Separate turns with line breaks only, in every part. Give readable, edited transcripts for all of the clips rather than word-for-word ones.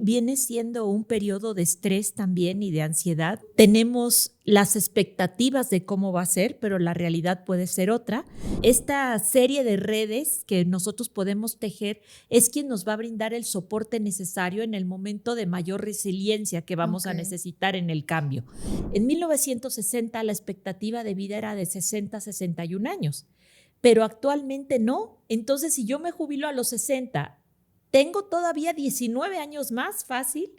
viene siendo un periodo de estrés también y de ansiedad. Tenemos las expectativas de cómo va a ser, pero la realidad puede ser otra. Esta serie de redes que nosotros podemos tejer es quien nos va a brindar el soporte necesario en el momento de mayor resiliencia que vamos a necesitar en el cambio. En 1960 la expectativa de vida era de 60 a 61 años, pero actualmente no. Entonces, si yo me jubilo a los 60, tengo todavía 19 años más fácil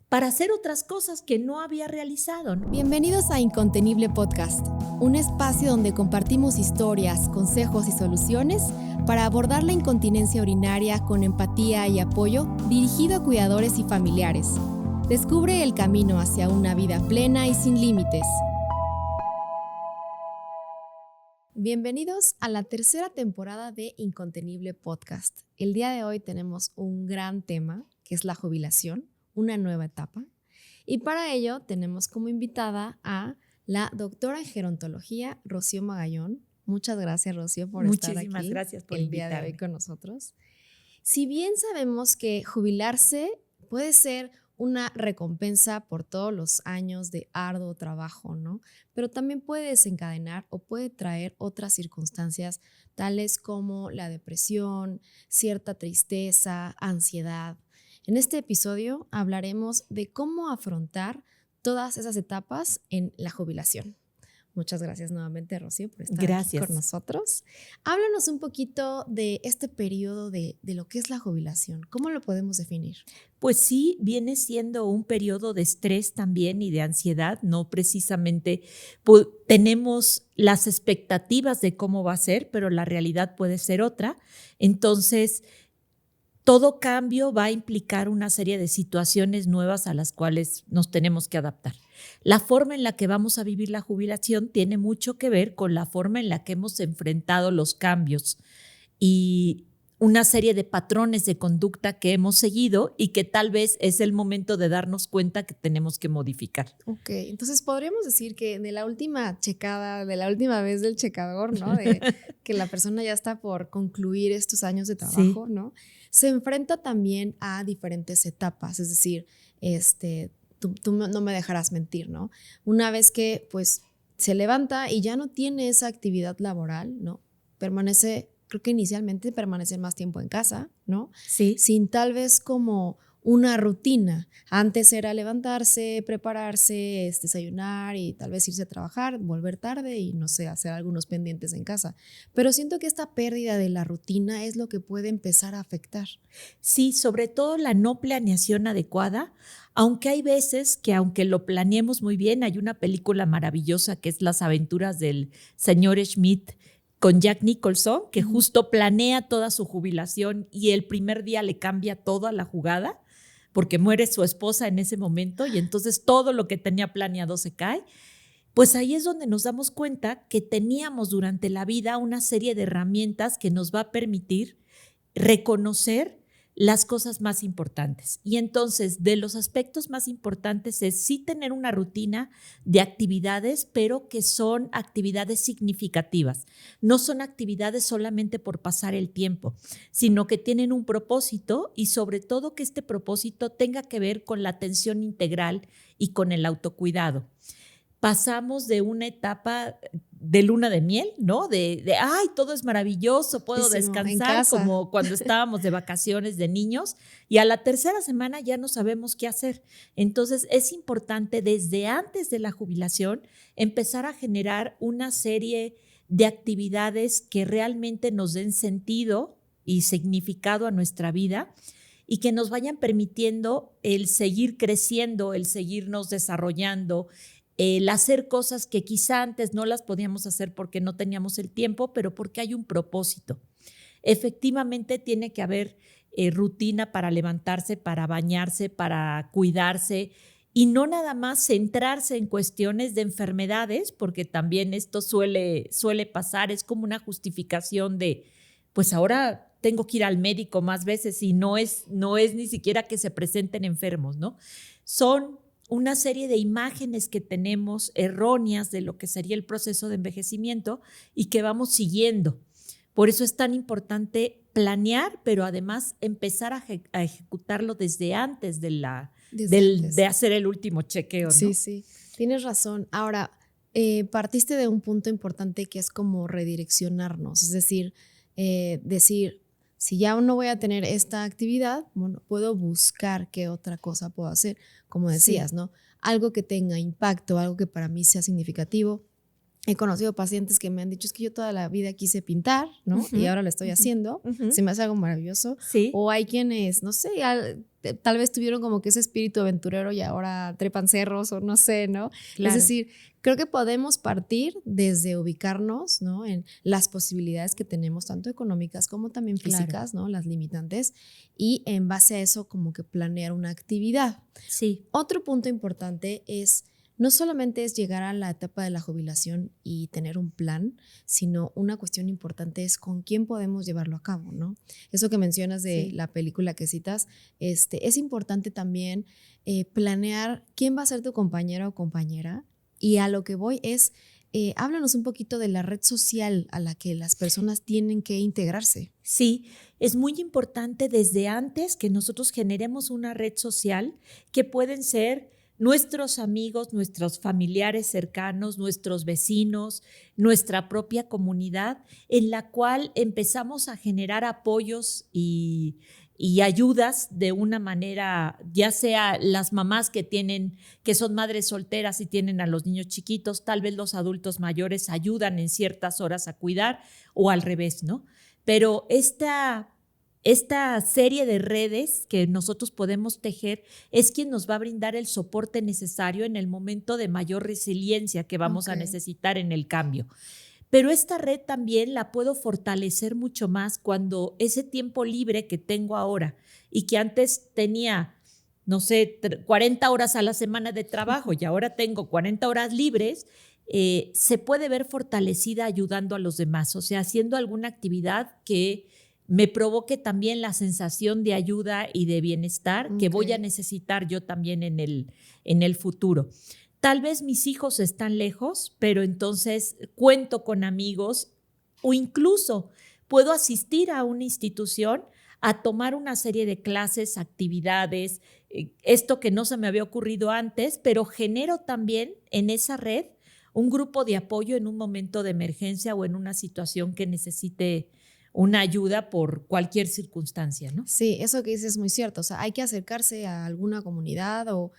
para hacer otras cosas que no había realizado.
Bienvenidos a Incontenible Podcast, un espacio donde compartimos historias, consejos y soluciones para abordar la incontinencia urinaria con empatía y apoyo dirigido a cuidadores y familiares. Descubre el camino hacia una vida plena y sin límites. Bienvenidos a la tercera temporada de Incontenible Podcast. El día de hoy tenemos un gran tema, que es la jubilación, una nueva etapa. Y para ello tenemos como invitada a la doctora en gerontología, Rocío Magallón. Muchas gracias, Rocío, por estar aquí.
Muchísimas gracias por
el día de hoy con nosotros. Si bien sabemos que jubilarse puede ser una recompensa por todos los años de arduo trabajo, ¿no? Pero también puede desencadenar o puede traer otras circunstancias tales como la depresión, cierta tristeza, ansiedad. En este episodio hablaremos de cómo afrontar todas esas etapas en la jubilación. Muchas gracias nuevamente, Rocío, por estar aquí con nosotros. Háblanos un poquito de este periodo de lo que es la jubilación. ¿Cómo lo podemos definir?
Pues sí, viene siendo un periodo de estrés también y de ansiedad. No precisamente tenemos las expectativas de cómo va a ser, pero la realidad puede ser otra. Entonces, todo cambio va a implicar una serie de situaciones nuevas a las cuales nos tenemos que adaptar. La forma en la que vamos a vivir la jubilación tiene mucho que ver con la forma en la que hemos enfrentado los cambios y una serie de patrones de conducta que hemos seguido y que tal vez es el momento de darnos cuenta que tenemos que modificar.
Ok, entonces podríamos decir que de la última checada, de la última vez del checador, ¿no? De que la persona ya está por concluir estos años de trabajo, sí, ¿no? Se enfrenta también a diferentes etapas, es decir, tú no me dejarás mentir, ¿no? Una vez que pues se levanta y ya no tiene esa actividad laboral, ¿no? Creo que inicialmente permanece más tiempo en casa, ¿no?
Sí.
Sin tal vez como una rutina. Antes era levantarse, prepararse, desayunar y tal vez irse a trabajar, volver tarde y no sé, hacer algunos pendientes en casa. Pero siento que esta pérdida de la rutina es lo que puede empezar a afectar.
Sí, sobre todo la no planeación adecuada, aunque hay veces que aunque lo planeemos muy bien, hay una película maravillosa que es Las aventuras del señor Schmidt con Jack Nicholson, que justo planea toda su jubilación y el primer día le cambia toda la jugada porque muere su esposa en ese momento y entonces todo lo que tenía planeado se cae. Pues ahí es donde nos damos cuenta que teníamos durante la vida una serie de herramientas que nos va a permitir reconocer las cosas más importantes. Y entonces, de los aspectos más importantes es sí tener una rutina de actividades, pero que son actividades significativas. No son actividades solamente por pasar el tiempo, sino que tienen un propósito y sobre todo que este propósito tenga que ver con la atención integral y con el autocuidado. Pasamos de una etapa de luna de miel, ¿no? Ay, todo es maravilloso, puedo descansar como cuando estábamos de vacaciones de niños y a la tercera semana ya no sabemos qué hacer. Entonces es importante desde antes de la jubilación empezar a generar una serie de actividades que realmente nos den sentido y significado a nuestra vida y que nos vayan permitiendo el seguir creciendo, el seguirnos desarrollando, el hacer cosas que quizá antes no las podíamos hacer porque no teníamos el tiempo, pero porque hay un propósito. Efectivamente tiene que haber rutina para levantarse, para bañarse, para cuidarse y no nada más centrarse en cuestiones de enfermedades, porque también esto suele pasar, es como una justificación de, pues ahora tengo que ir al médico más veces y no es ni siquiera que se presenten enfermos, ¿no? Son una serie de imágenes que tenemos erróneas de lo que sería el proceso de envejecimiento y que vamos siguiendo. Por eso es tan importante planear, pero además empezar a ejecutarlo desde antes de hacer el último chequeo, ¿no?
Sí, sí, tienes razón. Ahora, partiste de un punto importante que es como redireccionarnos, es decir, si ya no voy a tener esta actividad, bueno, puedo buscar qué otra cosa puedo hacer, como decías,
Sí.
¿no? Algo que tenga impacto, algo que para mí sea significativo. He conocido pacientes que me han dicho, es que yo toda la vida quise pintar, ¿no? Y ahora lo estoy haciendo, se me hace algo maravilloso.
Sí.
O hay quienes, no sé, tal vez tuvieron como que ese espíritu aventurero y ahora trepan cerros o no sé, ¿no? Es
Claro.
decir, creo que podemos partir desde ubicarnos, ¿no? En las posibilidades que tenemos, tanto económicas como también
Claro.
físicas, ¿no? Las limitantes, y en base a eso como que planear una actividad.
Sí.
Otro punto importante es, no solamente es llegar a la etapa de la jubilación y tener un plan, sino una cuestión importante es con quién podemos llevarlo a cabo, ¿no? Eso que mencionas de
Sí.
la película que citas, es importante también planear quién va a ser tu compañero o compañera, y a lo que voy es, háblanos un poquito de la red social a la que las personas tienen que integrarse.
Sí, es muy importante desde antes que nosotros generemos una red social que pueden ser nuestros amigos, nuestros familiares cercanos, nuestros vecinos, nuestra propia comunidad, en la cual empezamos a generar apoyos y ayudas de una manera, ya sea las mamás que son madres solteras y tienen a los niños chiquitos, tal vez los adultos mayores ayudan en ciertas horas a cuidar o al revés, ¿no? Pero esta serie de redes que nosotros podemos tejer es quien nos va a brindar el soporte necesario en el momento de mayor resiliencia que vamos a necesitar en el cambio. Pero esta red también la puedo fortalecer mucho más cuando ese tiempo libre que tengo ahora y que antes tenía, no sé, 40 horas a la semana de trabajo y ahora tengo 40 horas libres, se puede ver fortalecida ayudando a los demás, o sea, haciendo alguna actividad que me provoque también la sensación de ayuda y de bienestar que voy a necesitar yo también en el futuro. Tal vez mis hijos están lejos, pero entonces cuento con amigos o incluso puedo asistir a una institución a tomar una serie de clases, actividades, esto que no se me había ocurrido antes, pero genero también en esa red un grupo de apoyo en un momento de emergencia o en una situación que necesite una ayuda por cualquier circunstancia, ¿no?
Sí, eso que dices es muy cierto. O sea, hay que acercarse a alguna comunidad o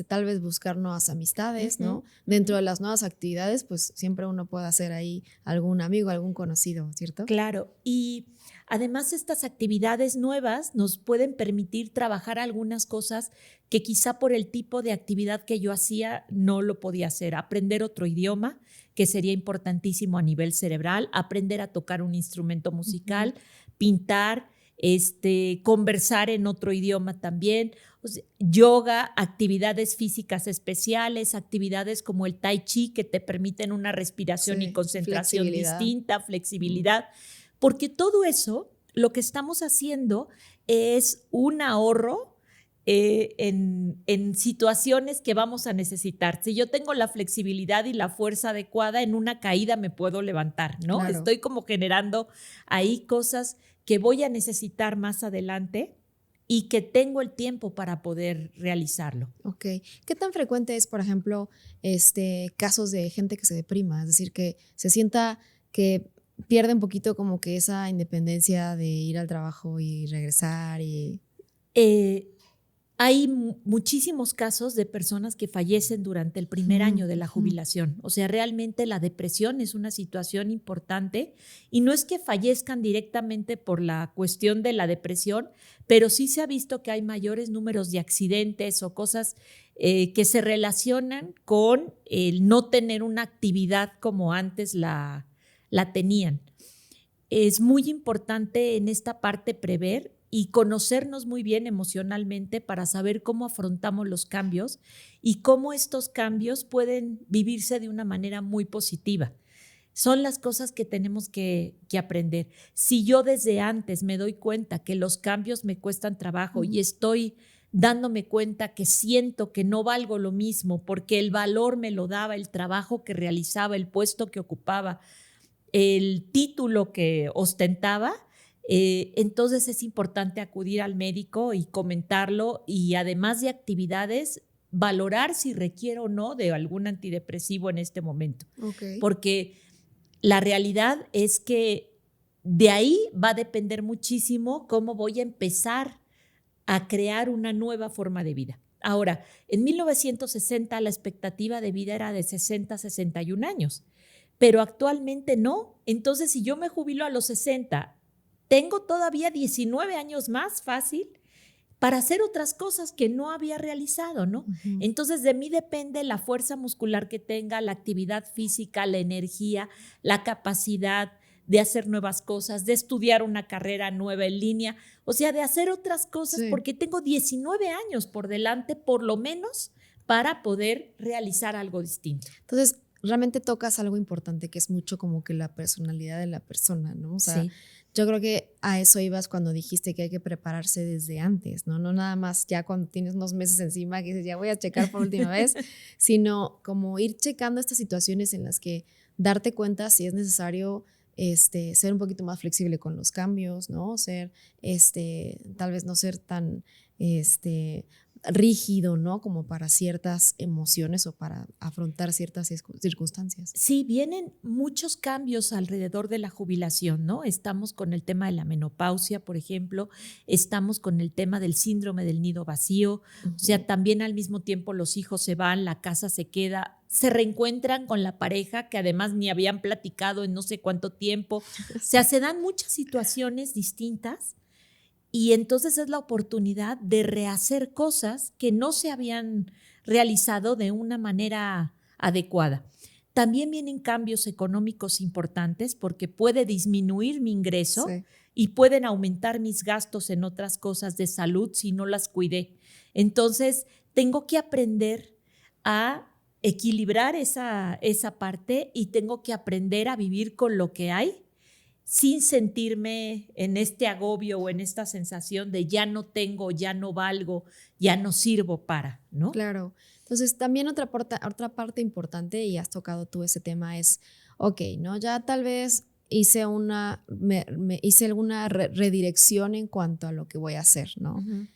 tal vez buscar nuevas amistades, ¿no? Dentro de las nuevas actividades, pues siempre uno puede hacer ahí algún amigo, algún conocido, ¿cierto?
Claro, y además estas actividades nuevas nos pueden permitir trabajar algunas cosas que quizá por el tipo de actividad que yo hacía no lo podía hacer. Aprender otro idioma, que sería importantísimo a nivel cerebral, aprender a tocar un instrumento musical, pintar, conversar en otro idioma también, o sea, yoga, actividades físicas especiales, actividades como el tai chi que te permiten una respiración y
Sí,
concentración
flexibilidad.
distinta, flexibilidad, porque todo eso lo que estamos haciendo es un ahorro en situaciones que vamos a necesitar. Si yo tengo la flexibilidad y la fuerza adecuada, en una caída me puedo levantar, ¿no?
Claro.
Estoy como generando ahí cosas que voy a necesitar más adelante y que tengo el tiempo para poder realizarlo.
Ok. ¿Qué tan frecuente es, por ejemplo, casos de gente que se deprima? Es decir, que se sienta que pierde un poquito como que esa independencia de ir al trabajo y regresar y...
Hay muchísimos casos de personas que fallecen durante el primer año de la jubilación. O sea, realmente la depresión es una situación importante y no es que fallezcan directamente por la cuestión de la depresión, pero sí se ha visto que hay mayores números de accidentes o cosas que se relacionan con el no tener una actividad como antes la tenían. Es muy importante en esta parte prever y conocernos muy bien emocionalmente para saber cómo afrontamos los cambios y cómo estos cambios pueden vivirse de una manera muy positiva. Son las cosas que tenemos que aprender. Si yo desde antes me doy cuenta que los cambios me cuestan trabajo y estoy dándome cuenta que siento que no valgo lo mismo porque el valor me lo daba el trabajo que realizaba, el puesto que ocupaba, el título que ostentaba. Entonces es importante acudir al médico y comentarlo, y además de actividades, valorar si requiere o no de algún antidepresivo en este momento.
Ok.
Porque la realidad es que de ahí va a depender muchísimo cómo voy a empezar a crear una nueva forma de vida. Ahora, en 1960 la expectativa de vida era de 60 a 61 años, pero actualmente no. Entonces, si yo me jubilo a los 60, tengo todavía 19 años más fácil para hacer otras cosas que no había realizado, ¿no?
Ujú.
Entonces, de mí depende la fuerza muscular que tenga, la actividad física, la energía, la capacidad de hacer nuevas cosas, de estudiar una carrera nueva en línea, o sea, de hacer otras cosas,
Sí.
porque tengo 19 años por delante, por lo menos, para poder realizar algo distinto.
Entonces, realmente tocas algo importante que es mucho como que la personalidad de la persona, ¿no? O sea,
Sí.
yo creo que a eso ibas cuando dijiste que hay que prepararse desde antes, ¿no? No nada más ya cuando tienes unos meses encima que dices, ya voy a checar por última vez, sino como ir checando estas situaciones en las que darte cuenta si es necesario ser un poquito más flexible con los cambios, ¿no? Ser, tal vez no ser tan, rígido, ¿no? Como para ciertas emociones o para afrontar ciertas circunstancias.
Sí, vienen muchos cambios alrededor de la jubilación, ¿no? Estamos con el tema de la menopausia, por ejemplo, estamos con el tema del síndrome del nido vacío, o sea, también al mismo tiempo los hijos se van, la casa se queda, se reencuentran con la pareja que además ni habían platicado en no sé cuánto tiempo, o sea, se dan muchas situaciones distintas. Y entonces es la oportunidad de rehacer cosas que no se habían realizado de una manera adecuada. También vienen cambios económicos importantes porque puede disminuir mi ingreso
Sí.
y pueden aumentar mis gastos en otras cosas de salud si no las cuidé. Entonces, tengo que aprender a equilibrar esa parte, y tengo que aprender a vivir con lo que hay sin sentirme en este agobio o en esta sensación de ya no tengo, ya no valgo, ya no sirvo para, ¿no?
Claro. Entonces, también otra parte importante, y has tocado tú ese tema, es, ok, ¿no? Ya tal vez hice alguna redirección en cuanto a lo que voy a hacer, ¿no?
Ujú.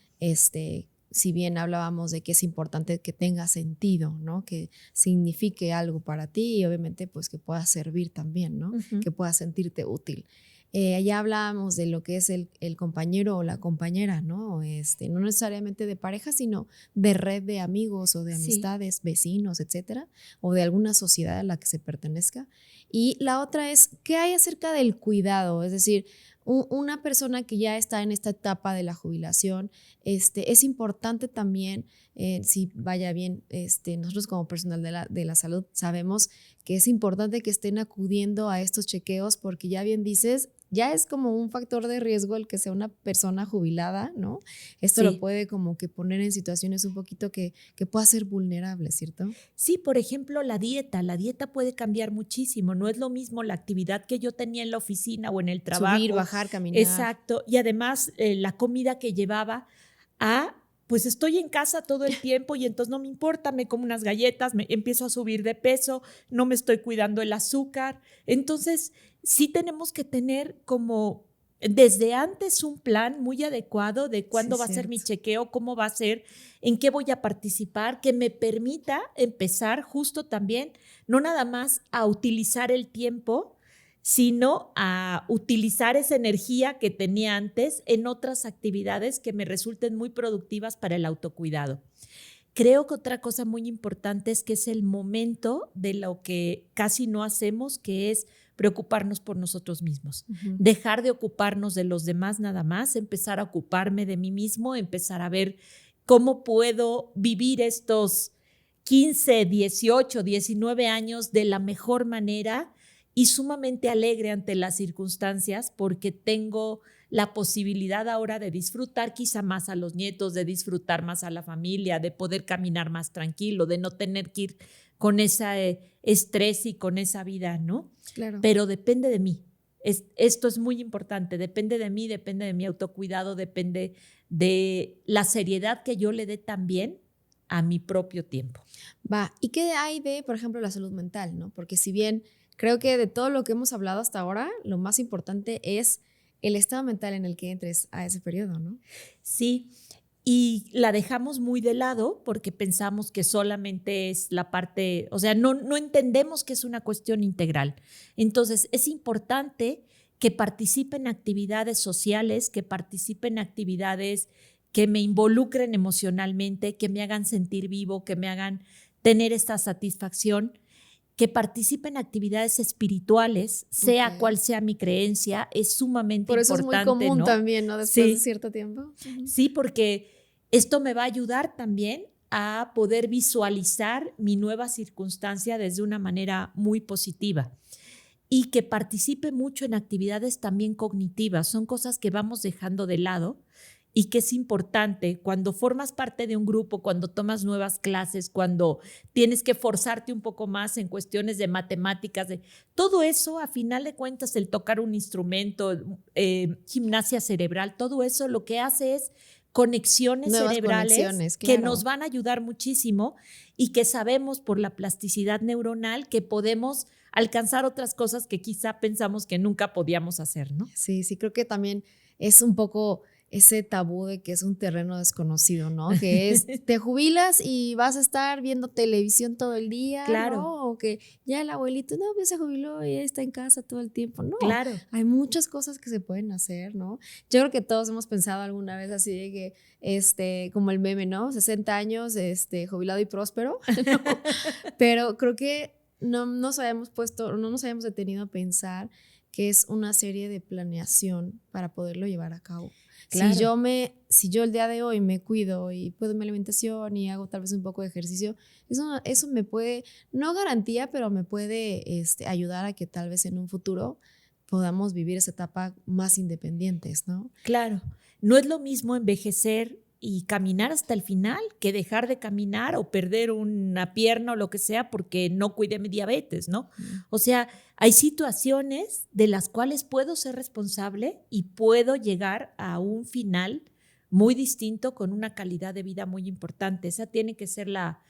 Si bien hablábamos de que es importante que tenga sentido, ¿no? Que signifique algo para ti y obviamente pues que pueda servir también, ¿no?
Ujú.
Que puedas sentirte útil. Ya hablábamos de lo que es el compañero o la compañera, ¿no? No necesariamente de pareja, sino de red de amigos o de
Sí.
amistades, vecinos, etcétera, o de alguna sociedad a la que se pertenezca. Y la otra es, ¿qué hay acerca del cuidado? Es decir, una persona que ya está en esta etapa de la jubilación, es importante también, si vaya bien, nosotros como personal de la salud sabemos que es importante que estén acudiendo a estos chequeos porque ya bien dices, ya es como un factor de riesgo el que sea una persona jubilada, ¿no? Esto lo
Sí.
puede como que poner en situaciones un poquito que pueda ser vulnerable, ¿cierto?
Sí, por ejemplo, la dieta puede cambiar muchísimo. No es lo mismo la actividad que yo tenía en la oficina o en el
Subir,
trabajo.
bajar, caminar.
Exacto. Y además la comida que llevaba a, pues estoy en casa todo el tiempo y entonces no me importa, me como unas galletas, me empiezo a subir de peso, no me estoy cuidando el azúcar. Entonces, sí tenemos que tener como desde antes un plan muy adecuado de
Sí,
cuándo
es
va a ser mi
cierto.
chequeo, cómo va a ser, en qué voy a participar, que me permita empezar justo también, no nada más a utilizar el tiempo, sino a utilizar esa energía que tenía antes en otras actividades que me resulten muy productivas para el autocuidado. Creo que otra cosa muy importante es que es el momento de lo que casi no hacemos, que es preocuparnos por nosotros mismos.
Ujú.
Dejar de ocuparnos de los demás nada más, empezar a ocuparme de mí mismo, empezar a ver cómo puedo vivir estos 15, 18, 19 años de la mejor manera y sumamente alegre ante las circunstancias, porque tengo la posibilidad ahora de disfrutar quizá más a los nietos, de disfrutar más a la familia, de poder caminar más tranquilo, de no tener que ir con ese estrés y con esa vida, ¿no?
Claro.
Pero depende de mí. Esto es muy importante, depende de mí, depende de mi autocuidado, depende de la seriedad que yo le dé también a mi propio tiempo.
Va, ¿y qué hay de, por ejemplo, la salud mental, no? Porque si bien Creo que de todo lo que hemos hablado hasta ahora, lo más importante es el estado mental en el que entres a ese periodo, ¿no?
Sí, y la dejamos muy de lado porque pensamos que solamente es la parte, o sea, no entendemos que es una cuestión integral. Entonces, es importante que participe en actividades sociales, que participe en actividades que me involucren emocionalmente, que me hagan sentir vivo, que me hagan tener esta satisfacción, que participe en actividades espirituales, sea
Ok.
cual sea mi creencia, es sumamente
Por eso es muy
importante,
común
¿no?
también, ¿no? Después de
Sí,
cierto tiempo. Ujú.
sí, porque esto me va a ayudar también a poder visualizar mi nueva circunstancia desde una manera muy positiva y que participe mucho en actividades también cognitivas. Son cosas que vamos dejando de lado y que es importante cuando formas parte de un grupo, cuando tomas nuevas clases, cuando tienes que forzarte un poco más en cuestiones de matemáticas, de todo eso, a final de cuentas, el tocar un instrumento, gimnasia cerebral, todo eso lo que hace es conexiones
Nuevas
cerebrales
conexiones,
que nos
claro.
van a ayudar muchísimo y que sabemos por la plasticidad neuronal que podemos alcanzar otras cosas que quizá pensamos que nunca podíamos hacer, ¿no?
Sí, sí, creo que también es un poco ese tabú de que es un terreno desconocido, ¿no? Que es, te jubilas y vas a estar viendo televisión todo el día,
Claro,
¿no? O que ya el abuelito, no, pues se jubiló y está en casa todo el tiempo. No,
claro.
hay muchas cosas que se pueden hacer, ¿no? Yo creo que todos hemos pensado alguna vez así de que, como el meme, ¿no? 60 años, jubilado y próspero, ¿no? Pero creo que no nos habíamos puesto, no nos habíamos detenido a pensar que es una serie de planeación para poderlo llevar a cabo.
Claro,
Si yo el día de hoy me cuido y cuido mi alimentación y hago tal vez un poco de ejercicio, eso me puede, no garantía, pero me puede ayudar a que tal vez en un futuro podamos vivir esa etapa más independientes, ¿no?
claro. No es lo mismo envejecer y caminar hasta el final que dejar de caminar o perder una pierna o lo que sea porque no cuidé mi diabetes, ¿no?
Mm.
O sea, hay situaciones de las cuales puedo ser responsable y puedo llegar a un final muy distinto con una calidad de vida muy importante. Esa tiene que ser la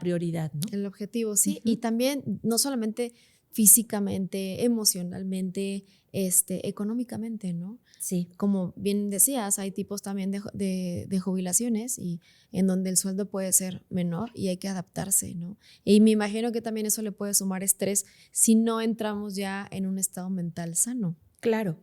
prioridad, ¿no?
El objetivo, sí. Y
Ujú.
también, no solamente físicamente, emocionalmente, económicamente, ¿no?
Sí,
Como bien decías, hay tipos también de jubilaciones y en donde el sueldo puede ser menor y hay que adaptarse, ¿no? Y me imagino que también eso le puede sumar estrés si no entramos ya en un estado mental sano.
claro.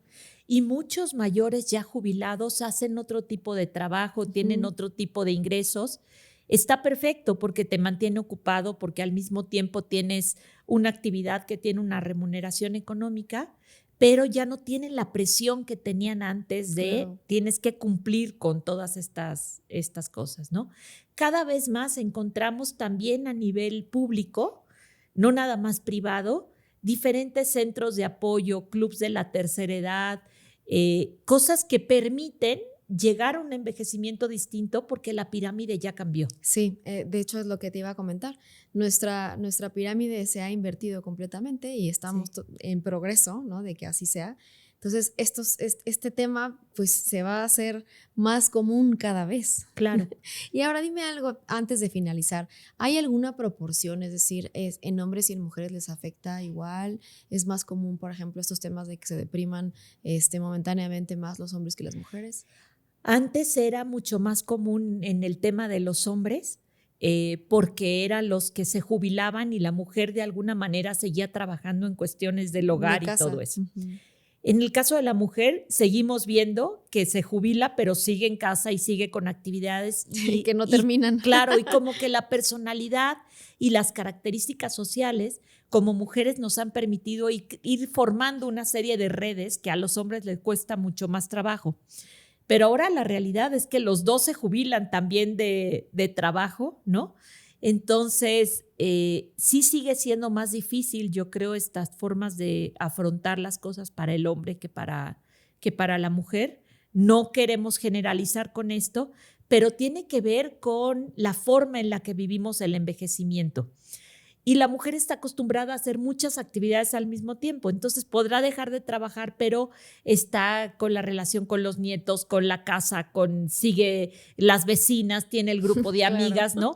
Y muchos mayores ya jubilados hacen otro tipo de trabajo, tienen
Ujú.
otro tipo de ingresos. Está perfecto porque te mantiene ocupado, porque al mismo tiempo tienes una actividad que tiene una remuneración económica, pero ya no tienen la presión que tenían antes de
Claro.
tienes que cumplir con todas estas cosas, ¿no? Cada vez más encontramos también a nivel público, no nada más privado, diferentes centros de apoyo, clubs de la tercera edad, cosas que permiten llegar a un envejecimiento distinto porque la pirámide ya cambió.
Sí, de hecho es lo que te iba a comentar. Nuestra pirámide se ha invertido completamente y
Sí,
estamos en progreso, ¿no? De que así sea. Entonces, este tema pues se va a hacer más común cada vez.
claro.
Y ahora dime algo antes de finalizar. ¿Hay alguna proporción? Es decir, ¿en hombres y en mujeres les afecta igual? ¿Es más común, por ejemplo, estos temas de que se depriman momentáneamente más los hombres que las mujeres?
Antes era mucho más común en el tema de los hombres, porque eran los que se jubilaban y la mujer de alguna manera seguía trabajando en cuestiones del
De
hogar y todo
casa.
eso.
Ujú.
En el caso de la mujer, seguimos viendo que se jubila, pero sigue en casa y sigue con actividades
Sí, que no
y
terminan.
claro, y como que la personalidad y las características sociales como mujeres nos han permitido ir formando una serie de redes que a los hombres les cuesta mucho más trabajo. Pero ahora la realidad es que los dos se jubilan también de trabajo, ¿no? Entonces, sí sigue siendo más difícil, yo creo, estas formas de afrontar las cosas para el hombre que para la mujer. No queremos generalizar con esto, pero tiene que ver con la forma en la que vivimos el envejecimiento. Y la mujer está acostumbrada a hacer muchas actividades al mismo tiempo, entonces podrá dejar de trabajar, pero está con la relación con los nietos, con la casa, sigue las vecinas, tiene el grupo de
Claro.
amigas, ¿no?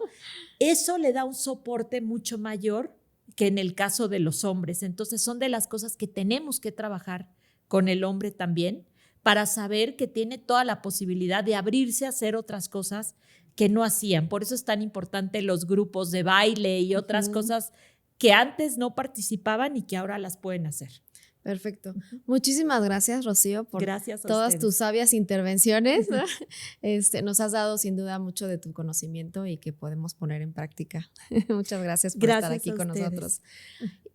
Eso le da un soporte mucho mayor que en el caso de los hombres. Entonces son de las cosas que tenemos que trabajar con el hombre también para saber que tiene toda la posibilidad de abrirse a hacer otras cosas que no hacían. Por eso es tan importante los grupos de baile y otras cosas que antes no participaban y que ahora las pueden hacer.
Perfecto. Muchísimas gracias, Rocío, por
Gracias a
todas
ustedes.
tus sabias intervenciones, ¿no? Nos has dado sin duda mucho de tu conocimiento y que podemos poner en práctica. Muchas gracias por estar aquí con nosotros.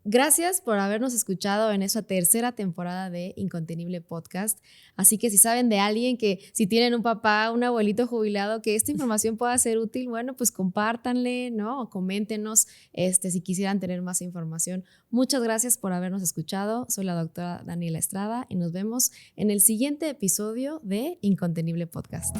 Gracias por habernos escuchado en esa tercera temporada de Incontenible Podcast. Así que si saben de alguien que, si tienen un papá, un abuelito jubilado, que esta información pueda ser útil, bueno, pues compártanle, ¿no? O coméntenos si quisieran tener más información. Muchas gracias por habernos escuchado. Soy la doctora Daniela Estrada y nos vemos en el siguiente episodio de Incontenible Podcast.